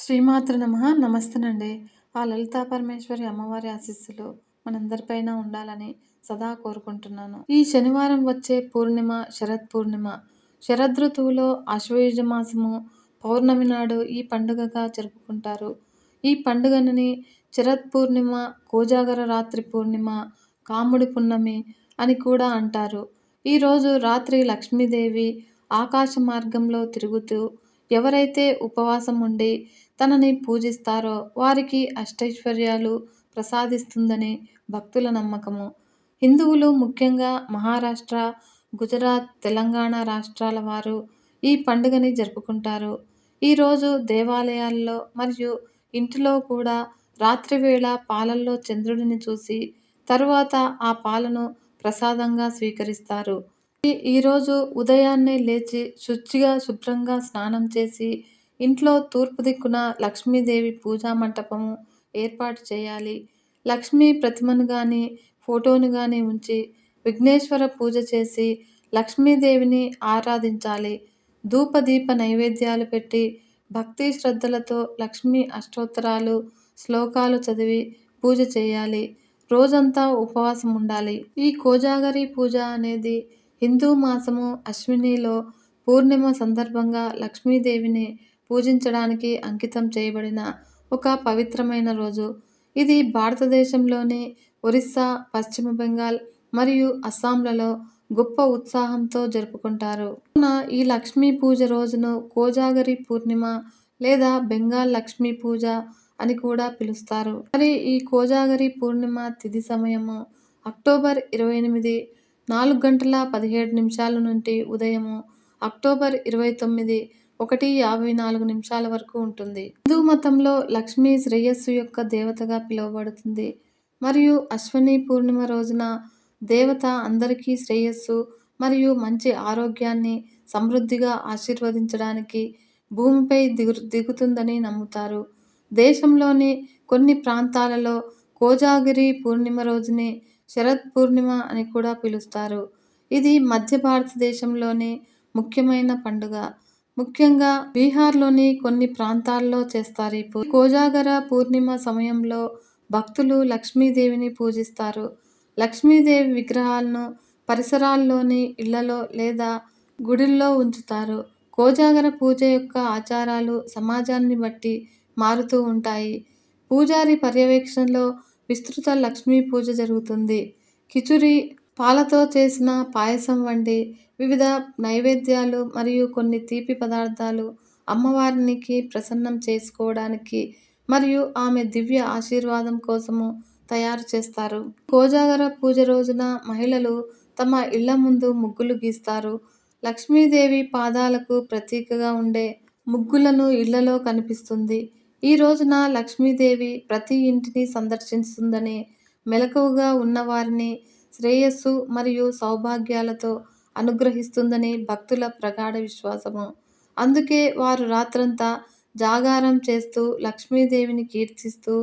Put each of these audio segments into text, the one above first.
శ్రీమాతృ నమః. నమస్తేనండి. ఆ లలితా పరమేశ్వరి అమ్మవారి ఆశీస్సులు మనందరిపైన ఉండాలని సదా కోరుకుంటున్నాను. ఈ శనివారం వచ్చే పూర్ణిమ శరత్ పూర్ణిమ. శరదృతువులో ఆశ్వయుజ మాసము పౌర్ణమి నాడు ఈ పండుగగా జరుపుకుంటారు. ఈ పండుగని శరత్ పూర్ణిమ, కోజాగర రాత్రి పూర్ణిమ, కాముడి పున్నమి అని కూడా అంటారు. ఈరోజు రాత్రి లక్ష్మీదేవి ఆకాశ మార్గంలో తిరుగుతూ ఎవరైతే ఉపవాసం ఉండి తనని పూజిస్తారో వారికి అష్టైశ్వర్యాలు ప్రసాదిస్తుందని భక్తుల నమ్మకము. హిందువులు ముఖ్యంగా మహారాష్ట్ర, గుజరాత్, తెలంగాణ రాష్ట్రాల వారు ఈ పండుగని జరుపుకుంటారు. ఈరోజు దేవాలయాల్లో మరియు ఇంటిలో కూడా రాత్రివేళ పాలల్లో చంద్రుడిని చూసి తరువాత ఆ పాలను ప్రసాదంగా స్వీకరిస్తారు. ఈరోజు ఉదయాన్నే లేచి శుభ్రంగా స్నానం చేసి ఇంట్లో తూర్పు దిక్కున లక్ష్మీదేవి పూజా మంటపము ఏర్పాటు చేయాలి. లక్ష్మీ ప్రతిమను గాని, ఫోటోను గాని ఉంచి విఘ్నేశ్వర పూజ చేసి లక్ష్మీదేవిని ఆరాధించాలి. ధూపదీప నైవేద్యాలు పెట్టి భక్తి శ్రద్ధలతో లక్ష్మీ అష్టోత్తరాలు, శ్లోకాలు చదివి పూజ చేయాలి. రోజంతా ఉపవాసం ఉండాలి. ఈ కోజాగరి పూజ అనేది హిందూ మాసము అశ్వినిలో పూర్ణిమ సందర్భంగా లక్ష్మీదేవిని పూజించడానికి అంకితం చేయబడిన ఒక పవిత్రమైన రోజు. ఇది భారతదేశంలోని ఒరిస్సా, పశ్చిమ బెంగాల్ మరియు అస్సాంలలో గొప్ప ఉత్సాహంతో జరుపుకుంటారు. ఈ లక్ష్మీ పూజ రోజును కోజాగరి పూర్ణిమ లేదా బెంగాల్ లక్ష్మీ పూజ అని కూడా పిలుస్తారు. మరి ఈ కోజాగరి పూర్ణిమ తిథి సమయము అక్టోబర్ 28 4 గంటల 17 నిమిషాల నుండి ఉదయము అక్టోబర్ 29 1:54 నిమిషాల వరకు ఉంటుంది. హిందూ మతంలో లక్ష్మీ శ్రేయస్సు యొక్క దేవతగా పిలువబడుతుంది. మరియు అశ్విని పూర్ణిమ రోజున దేవత అందరికీ శ్రేయస్సు మరియు మంచి ఆరోగ్యాన్ని సమృద్ధిగా ఆశీర్వదించడానికి భూమిపై దిగుతుందని నమ్ముతారు. దేశంలోని కొన్ని ప్రాంతాలలో కోజాగిరి పూర్ణిమ రోజుని శరత్ పూర్ణిమ అని కూడా పిలుస్తారు. ఇది మధ్య భారతదేశంలోని ముఖ్యమైన పండుగ. ముఖ్యంగా బీహార్లోని కొన్ని ప్రాంతాల్లో చేస్తారు. ఈ కోజాగర పూర్ణిమ సమయంలో భక్తులు లక్ష్మీదేవిని పూజిస్తారు. లక్ష్మీదేవి విగ్రహాలను పరిసరాల్లోని ఇళ్లలో లేదా గుడిల్లో ఉంచుతారు. కోజాగర పూజ యొక్క ఆచారాలు సమాజాన్ని బట్టి మారుతూ ఉంటాయి. పూజారి పర్యవేక్షణలో విస్తృత లక్ష్మీ పూజ జరుగుతుంది. కిచురి, పాలతో చేసిన పాయసం వంటి వివిధ నైవేద్యాలు మరియు కొన్ని తీపి పదార్థాలు అమ్మవారికి ప్రసన్నం చేసుకోవడానికి మరియు ఆమె దివ్య ఆశీర్వాదం కోసము తయారు చేస్తారు. కోజాగర పూజ రోజున మహిళలు తమ ఇళ్ల ముందు ముగ్గులు గీస్తారు. లక్ష్మీదేవి పాదాలకు ప్రతీకగా ఉండే ముగ్గులను ఇళ్లలో కనిపిస్తుంది. ఈ రోజున లక్ష్మీదేవి ప్రతి ఇంటిని సందర్శిస్తుందని, మెలకువగా ఉన్నవారిని శ్రేయస్సు మరియు సౌభాగ్యాలతో అనుగ్రహిస్తుందని భక్తుల ప్రగాఢ విశ్వాసము. అందుకే వారు రాత్రంతా జాగారం చేస్తూ లక్ష్మీదేవిని కీర్తిస్తూ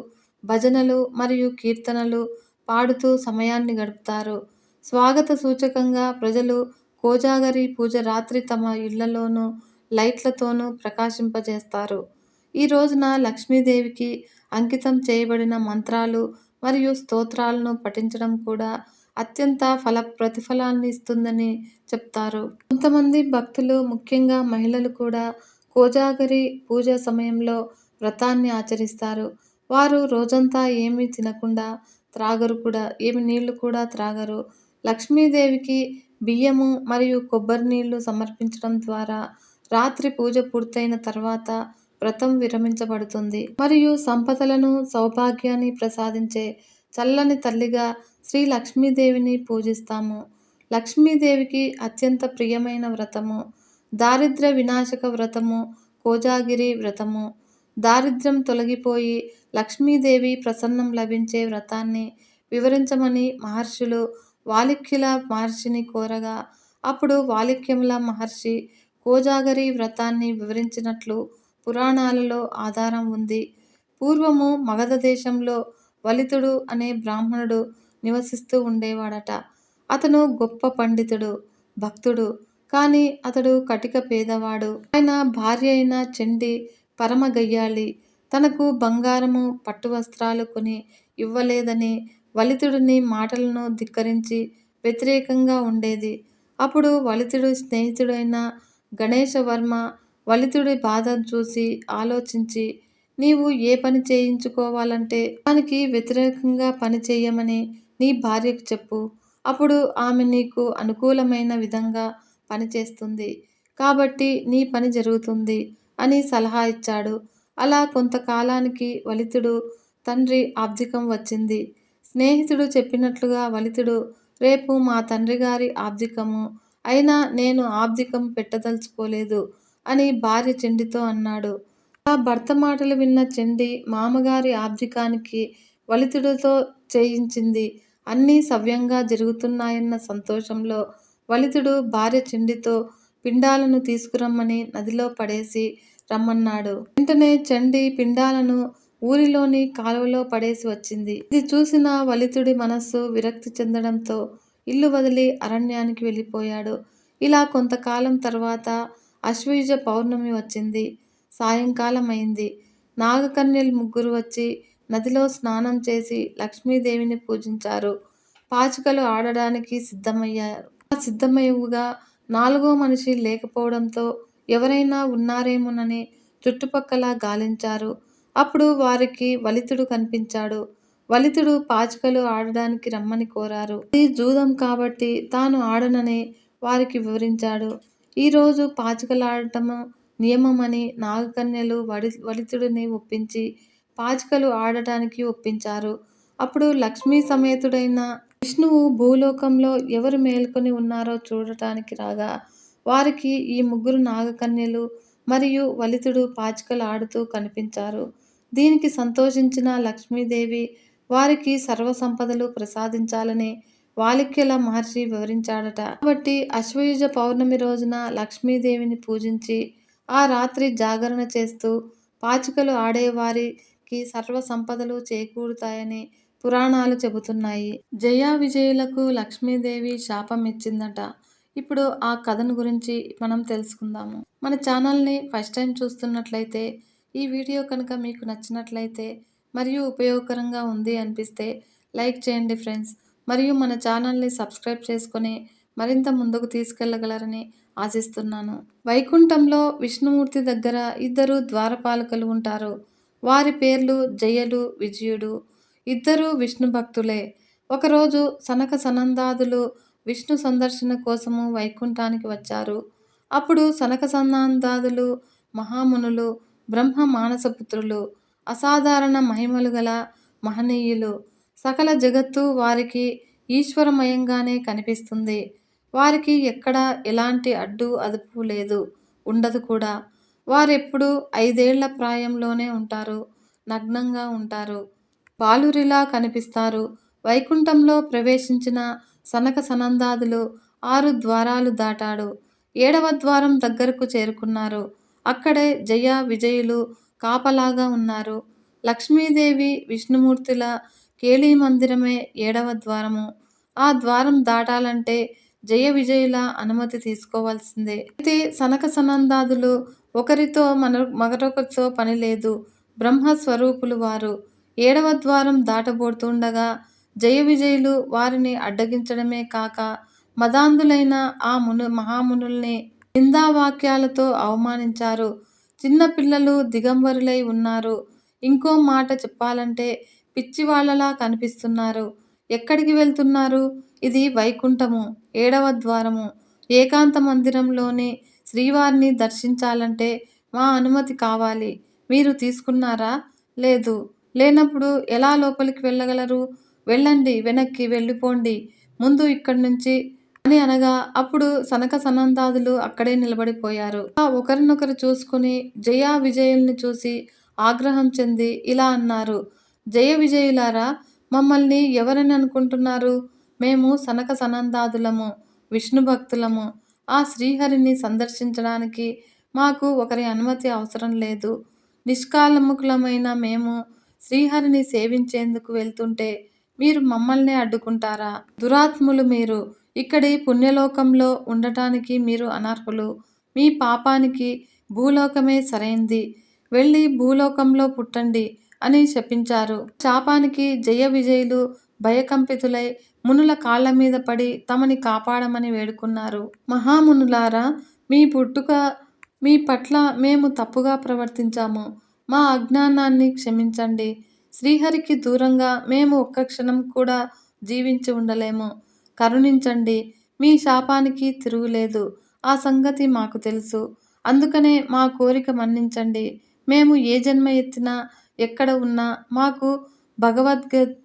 భజనలు మరియు కీర్తనలు పాడుతూ సమయాన్ని గడుపుతారు. స్వాగత సూచకంగా ప్రజలు కోజాగరి పూజ రాత్రి తమ ఇళ్లలోనూ లైట్లతోనూ ప్రకాశింపజేస్తారు. ఈ రోజున లక్ష్మీదేవికి అంకితం చేయబడిన మంత్రాలు మరియు స్తోత్రాలను పఠించడం కూడా అత్యంత ప్రతిఫలాన్ని ఇస్తుందని చెప్తారు. కొంతమంది భక్తులు ముఖ్యంగా మహిళలు కూడా కోజాగరి పూజ సమయంలో వ్రతాన్ని ఆచరిస్తారు. వారు రోజంతా ఏమీ తినకుండా త్రాగరు కూడా, నీళ్లు కూడా త్రాగరు. లక్ష్మీదేవికి బియ్యము మరియు కొబ్బరి నీళ్లు సమర్పించడం ద్వారా రాత్రి పూజ పూర్తయిన తర్వాత వ్రతం విరమించబడుతుంది. మరియు సంపదలను, సౌభాగ్యాన్ని ప్రసాదించే చల్లని తల్లిగా శ్రీ లక్ష్మీదేవిని పూజిస్తాము. లక్ష్మీదేవికి అత్యంత ప్రియమైన వ్రతము దారిద్ర్య వినాశక వ్రతము కోజాగిరి వ్రతము. దారిద్ర్యం తొలగిపోయి లక్ష్మీదేవి ప్రసన్నం లభించే వ్రతాన్ని వివరించమని మహర్షులు వాలిక్యుల మహర్షిని కోరగా అప్పుడు వాలిక్యముల మహర్షి కోజాగరి వ్రతాన్ని వివరించినట్లు పురాణాలలో ఆధారం ఉంది. పూర్వము మగధ దేశంలో వలితుడు అనే బ్రాహ్మణుడు నివసిస్తూ ఉండేవాడట. అతను గొప్ప పండితుడు, భక్తుడు. కానీ అతడు కటిక పేదవాడు. ఆయన భార్య అయిన చండి పరమ గయ్యాళి. తనకు బంగారము పట్టు వస్త్రాలు కొని ఇవ్వలేదని వలితుడిని మాటలను ధిక్కరించి వ్యతిరేకంగా ఉండేది. అప్పుడు వలితుడి స్నేహితుడైన గణేశవర్మ వలితుడి బాధను చూసి ఆలోచించి, నీవు ఏ పని చేయించుకోవాలంటే దానికి వ్యతిరేకంగా పని చెయ్యమని నీ భార్యకు చెప్పు. అప్పుడు ఆమె నీకు అనుకూలమైన విధంగా పనిచేస్తుంది. కాబట్టి నీ పని జరుగుతుంది అని సలహా ఇచ్చాడు. అలా కొంతకాలానికి వలితుడు తండ్రి ఆబ్దికం వచ్చింది. స్నేహితుడు చెప్పినట్లుగా వలితుడు, రేపు మా తండ్రిగారి ఆబ్దికము, అయినా నేను ఆబ్దికం పెట్టదలుచుకోలేదు అని భార్య చండితో అన్నాడు. ఆ భర్త మాటలు విన్న చండి మామగారి ఆబ్దికానికి వలితుడితో చేయించింది. అన్నీ సవ్యంగా జరుగుతున్నాయన్న సంతోషంలో వలితుడు భార్య చండితో పిండాలను తీసుకురమ్మని నదిలో పడేసి రమ్మన్నాడు. వెంటనే చండి పిండాలను ఊరిలోని కాలువలో పడేసి వచ్చింది. ఇది చూసిన వలితుడి మనస్సు విరక్తి చెందడంతో ఇల్లు వదిలి అరణ్యానికి వెళ్ళిపోయాడు. ఇలా కొంతకాలం తర్వాత ఆశ్వయుజ పౌర్ణమి వచ్చింది. సాయంకాలం అయింది. నాగకన్యలు ముగ్గురు వచ్చి నదిలో స్నానం చేసి లక్ష్మీదేవిని పూజించారు. పాచికలు ఆడడానికి సిద్ధమయ్యారు. సిద్ధమయ్యగా నాలుగో మనిషి లేకపోవడంతో ఎవరైనా ఉన్నారేమోనని చుట్టుపక్కల గాలించారు. అప్పుడు వారికి వలితుడు కనిపించాడు. వలితుడు పాచికలు ఆడడానికి రమ్మని కోరారు. అది జూదం కాబట్టి తాను ఆడనని వారికి వివరించాడు. ఈరోజు పాచికలాడటము నియమమని నాగకన్యలు వలితుడిని ఒప్పించి పాచికలు ఆడటానికి ఒప్పించారు. అప్పుడు లక్ష్మీ సమేతుడైన విష్ణువు భూలోకంలో ఎవరు మేల్కొని ఉన్నారో చూడటానికి రాగా వారికి ఈ ముగ్గురు నాగకన్యలు మరియు వలితుడు పాచికలు ఆడుతూ కనిపించారు. దీనికి సంతోషించిన లక్ష్మీదేవి వారికి సర్వసంపదలు ప్రసాదించాలని వాలిక్యల మహర్షి వివరించాడట. కాబట్టి ఆశ్వయుజ పౌర్ణమి రోజున లక్ష్మీదేవిని పూజించి ఆ రాత్రి జాగరణ చేస్తూ పాచికలు ఆడేవారికి సర్వ సంపదలు చేకూరుతాయని పురాణాలు చెబుతున్నాయి. జయ విజయులకు లక్ష్మీదేవి శాపం ఇచ్చిందట. ఇప్పుడు ఆ కథను గురించి మనం తెలుసుకుందాము. మన ఛానల్ని ఫస్ట్ టైం చూస్తున్నట్లయితే ఈ వీడియో కనుక మీకు నచ్చినట్లయితే మరియు ఉపయోగకరంగా ఉంది అనిపిస్తే లైక్ చేయండి ఫ్రెండ్స్. మరియు మన ఛానల్ని సబ్స్క్రైబ్ చేసుకొని మరింత ముందుకు తీసుకెళ్లగలరని ఆశిస్తున్నాను. వైకుంఠంలో విష్ణుమూర్తి దగ్గర ఇద్దరు ద్వారపాలకులు ఉంటారు. వారి పేర్లు జయలు, విజయుడు. ఇద్దరు విష్ణు భక్తులే. ఒకరోజు సనక సనందాదులు విష్ణు సందర్శన కోసము వైకుంఠానికి వచ్చారు. అప్పుడు సనక సనందాదులు మహామునులు, బ్రహ్మ మానసపుత్రులు, అసాధారణ మహిమలు గల మహనీయులు. సకల జగత్తు వారికి ఈశ్వరమయంగానే కనిపిస్తుంది. వారికి ఎక్కడా ఎలాంటి అడ్డు అదుపు లేదు, ఉండదు కూడా. వారెప్పుడూ 5 ఏళ్ల ప్రాయంలోనే ఉంటారు. నగ్నంగా ఉంటారు. బాలురిలా కనిపిస్తారు. వైకుంఠంలో ప్రవేశించిన సనక సనందాదులు 6 ద్వారాలు దాటాడు. 7వ ద్వారం దగ్గరకు చేరుకున్నారు. అక్కడే జయ, విజయులు కాపలాగా ఉన్నారు. లక్ష్మీదేవి, విష్ణుమూర్తుల కేళీ మందిరమే 7వ ద్వారము. ఆ ద్వారం దాటాలంటే జయ విజయుల అనుమతి తీసుకోవాల్సిందే. అయితే సనక సనందాదులు ఒకరితో మరొకరితో పని లేదు. బ్రహ్మస్వరూపులు వారు. 7వ ద్వారం దాటబోతుండగా జయ విజయులు వారిని అడ్డగించడమే కాక మదాంధులైన ఆ మహామునుల్ని నిందావాక్యాలతో అవమానించారు. చిన్న పిల్లలు దిగంబరులై ఉన్నారు. ఇంకో మాట చెప్పాలంటే పిచ్చివాళ్లలా కనిపిస్తున్నారు. ఎక్కడికి వెళ్తున్నారు? ఇది వైకుంఠము, 7వ ద్వారము. ఏకాంత మందిరంలోని శ్రీవారిని దర్శించాలంటే మా అనుమతి కావాలి. మీరు తీసుకున్నారా? లేదు. లేనప్పుడు ఎలా లోపలికి వెళ్ళగలరు? వెళ్ళండి, వెనక్కి వెళ్ళిపోండి ముందు ఇక్కడి నుంచి అని అనగా అప్పుడు సనక సనందాదులు అక్కడే నిలబడిపోయారు. ఒకరినొకరు చూసుకుని జయ విజయుల్ని చూసి ఆగ్రహం చెంది ఇలా అన్నారు. జయ విజయులారా, మమ్మల్ని ఎవరని అనుకుంటున్నారు? మేము సనక సనందాదులము, విష్ణు భక్తులము. ఆ శ్రీహరిని సందర్శించడానికి మాకు ఒకరి అనుమతి అవసరం లేదు. నిష్కాలముకులమైన మేము శ్రీహరిని సేవించేందుకు వెళ్తుంటే మీరు మమ్మల్నే అడ్డుకుంటారా? దురాత్ములు మీరు. ఇక్కడి పుణ్యలోకంలో ఉండటానికి మీరు అనర్హులు. మీ పాపానికి భూలోకమే సరైంది. వెళ్ళి భూలోకంలో పుట్టండి అని శపించారు. శాపానికి జయ విజయులు భయకంపితులై మునుల కాళ్ళ మీద పడి తమని కాపాడమని వేడుకున్నారు. మహామునులారా, మీ పట్ల మేము తప్పుగా ప్రవర్తించాము. మా అజ్ఞానాన్ని క్షమించండి. శ్రీహరికి దూరంగా మేము ఒక్క క్షణం కూడా జీవించి ఉండలేము. కరుణించండి. మీ శాపానికి తిరుగులేదు. ఆ సంగతి మాకు తెలుసు. అందుకనే మా కోరిక మన్నించండి. మేము ఏ జన్మ ఎత్తినా, ఎక్కడ ఉన్నా మాకు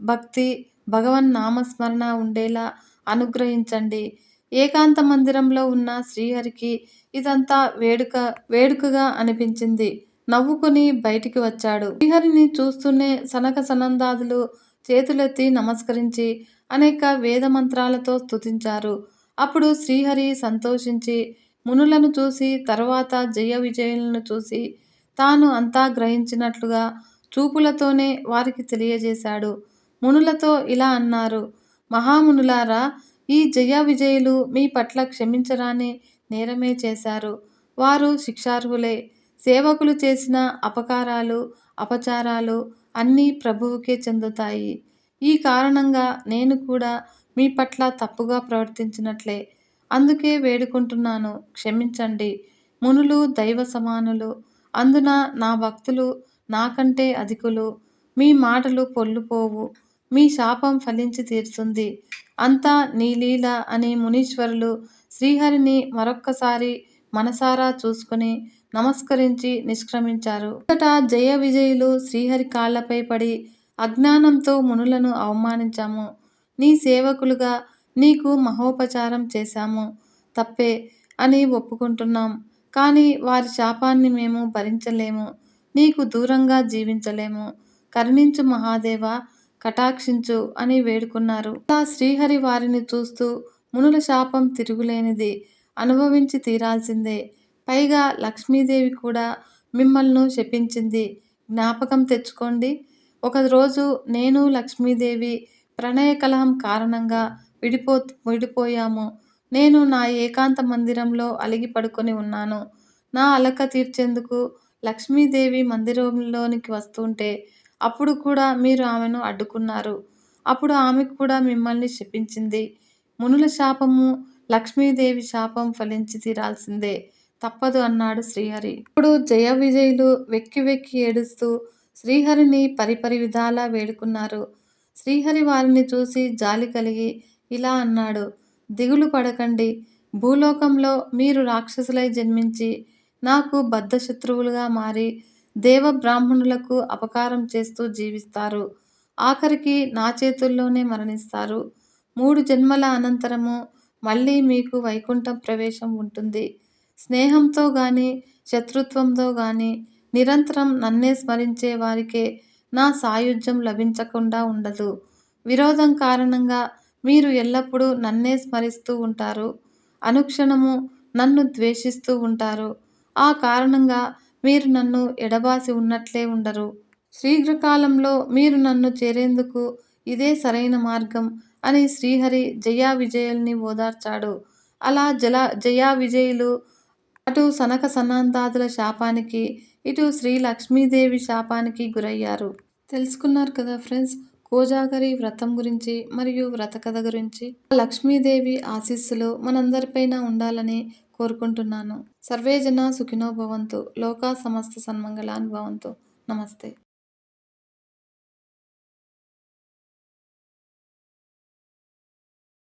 భక్తి, భగవన్నామస్మరణ ఉండేలా అనుగ్రహించండి. ఏకాంత మందిరంలో ఉన్న శ్రీహరికి ఇదంతా వేడుకగా అనిపించింది. నవ్వుకుని బయటికి వచ్చాడు. శ్రీహరిని చూస్తూనే సనక సనందాదులు చేతులెత్తి నమస్కరించి అనేక వేద మంత్రాలతో స్తుతించారు. అప్పుడు శ్రీహరి సంతోషించి మునులను చూసి, తరువాత జయ విజయులను చూసి తాను అంతా గ్రహించినట్లుగా చూపులతోనే వారికి తెలియజేశాడు. మునులతో ఇలా అన్నారు: మహామునులారా, ఈ జయ విజయులు మీ పట్ల క్షమించరాని నేరమే చేశారు. వారు శిక్షార్హులే. సేవకులు చేసిన అపకారాలు, అపచారాలు అన్నీ ప్రభువుకే చెందుతాయి. ఈ కారణంగా నేను కూడా మీ పట్ల తప్పుగా ప్రవర్తించినట్లే. అందుకే వేడుకుంటున్నాను, క్షమించండి. మునులు దైవ సమానులు. అందున నా భక్తులు నాకంటే అధికులు. మీ మాటలు పొల్లుపోవు. మీ శాపం ఫలించి తీరుతుంది. అంతా నీ లీల అని మునీశ్వరులు శ్రీహరిని మరొక్కసారి మనసారా చూసుకుని నమస్కరించి నిష్క్రమించారు. అంతటా జయ విజయులు శ్రీహరి కాళ్ళపై పడి, అజ్ఞానంతో మునులను అవమానించాము. నీ సేవకులుగా నీకు మహోపచారం చేశాము. తప్పే అని ఒప్పుకుంటున్నాం. కానీ వారి శాపాన్ని మేము భరించలేము. నీకు దూరంగా జీవించలేము. కరుణించు మహాదేవ, కటాక్షించు అని వేడుకున్నారు. అలా శ్రీహరి వారిని చూస్తూ, మునుల శాపం తిరుగులేనిది, అనుభవించి తీరాల్సిందే. పైగా లక్ష్మీదేవి కూడా మిమ్మల్ని శపించింది. జ్ఞాపకం తెచ్చుకోండి. ఒకరోజు నేను లక్ష్మీదేవి ప్రణయ కలహం కారణంగా విడిపోయాము. నేను నా ఏకాంత మందిరంలో అలిగి పడుకొని ఉన్నాను. నా అలక తీర్చేందుకు లక్ష్మీదేవి మందిరంలోనికి వస్తుంటే అప్పుడు కూడా మీరు ఆమెను అడ్డుకున్నారు. అప్పుడు ఆమె కూడా మిమ్మల్ని శపించింది. మునుల శాపము, లక్ష్మీదేవి శాపం ఫలించి తీరాల్సిందే, తప్పదు అన్నాడు శ్రీహరి. ఇప్పుడు జయ విజయులు వెక్కి వెక్కి ఏడుస్తూ శ్రీహరిని పరిపరి విధాలా వేడుకున్నారు. శ్రీహరి వారిని చూసి జాలి కలిగి ఇలా అన్నాడు: దిగులు పడకండి. భూలోకంలో మీరు రాక్షసులై జన్మించి నాకు బద్ధశత్రువులుగా మారి దేవ బ్రాహ్మణులకు అపకారం చేస్తూ జీవిస్తారు. ఆఖరికి నా చేతుల్లోనే మరణిస్తారు. 3 జన్మల అనంతరము మళ్ళీ మీకు వైకుంఠం ప్రవేశం ఉంటుంది. స్నేహంతో గాని, శత్రుత్వంతో గాని నిరంతరం నన్నే స్మరించే వారికే నా సాయుధ్యం లభించకుండా ఉండదు. విరోధం కారణంగా మీరు ఎల్లప్పుడూ నన్నే స్మరిస్తూ ఉంటారు. అనుక్షణము నన్ను ద్వేషిస్తూ ఉంటారు. ఆ కారణంగా మీరు నన్ను ఎడబాసి ఉన్నట్లే ఉండరు. శీఘ్రకాలంలో మీరు నన్ను చేరేందుకు ఇదే సరైన మార్గం అని శ్రీహరి జయా విజయుల్ని ఓదార్చాడు. అలా జయా విజయులు అటు సనక సనందాదుల శాపానికి, ఇటు శ్రీ లక్ష్మీదేవి శాపానికి గురయ్యారు. తెలుసుకున్నారు కదా ఫ్రెండ్స్, కోజాగరి వ్రతం గురించి మరియు వ్రత కథ గురించి. లక్ష్మీదేవి ఆశీస్సులు మనందరిపైన ఉండాలని కోరుకుంటున్నాను. సర్వే జనా సుఖినో భవంతు. లోకా సమస్త సన్మంగళాన్ భవంతు. నమస్తే.